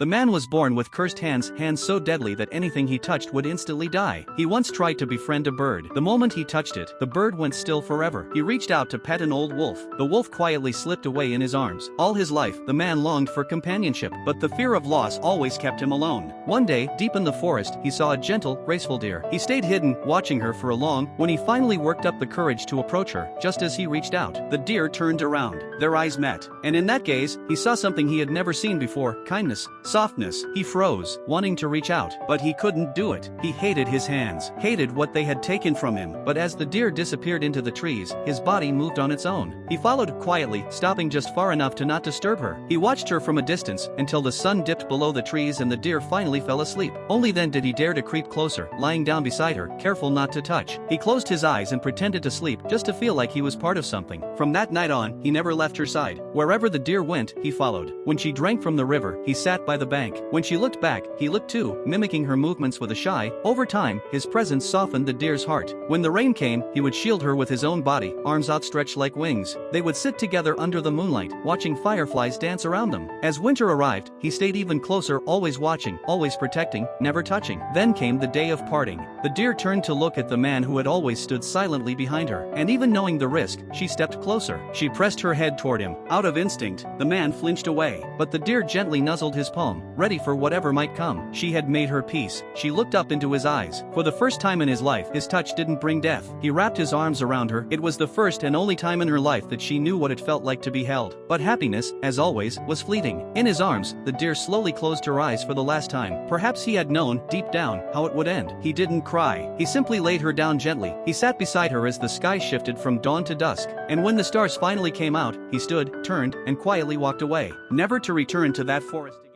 The man was born with cursed hands so deadly that anything he touched would instantly die. He once tried to befriend a bird. The moment he touched it, the bird went still forever. He reached out to pet an old wolf. The wolf quietly slipped away in his arms. All his life, the man longed for companionship, but the fear of loss always kept him alone. One day, deep in the forest, he saw a gentle, graceful deer. He stayed hidden, watching her for a long. When he finally worked up the courage to approach her, just as he reached out, the deer turned around. Their eyes met, and in that gaze, he saw something he had never seen before: kindness, softness. He froze, wanting to reach out, but he couldn't do it. He hated his hands, hated what they had taken from him. But as the deer disappeared into the trees, his body moved on its own. He followed quietly, stopping just far enough to not disturb her. He watched her from a distance until the sun dipped below the trees and the deer finally fell asleep. Only then did he dare to creep closer, lying down beside her, careful not to touch. He closed his eyes and pretended to sleep, just to feel like he was part of something. From that night on, he never left her side. Wherever the deer went, he followed. When she drank from the river, he sat by the bank. When she looked back, he looked too, mimicking her movements with a shy. Over time, his presence softened the deer's heart. When the rain came, he would shield her with his own body, arms outstretched like wings. They would sit together under the moonlight, watching fireflies dance around them. As winter arrived, he stayed even closer, always watching, always protecting, never touching. Then came the day of parting. The deer turned to look at the man who had always stood silently behind her, and even knowing the risk, she stepped closer. She pressed her head toward him. Out of instinct, the man flinched away, but the deer gently nuzzled his palm, ready for whatever might come. She had made her peace. She looked up into his eyes. For the first time in his life, his touch didn't bring death. He wrapped his arms around her. It was the first and only time in her life that she knew what it felt like to be held. But happiness, as always, was fleeting. In his arms, the deer slowly closed her eyes for the last time. Perhaps he had known, deep down, how it would end. He didn't cry. He simply laid her down gently. He sat beside her as the sky shifted from dawn to dusk. And when the stars finally came out, he stood, turned, and quietly walked away, never to return to that forest again.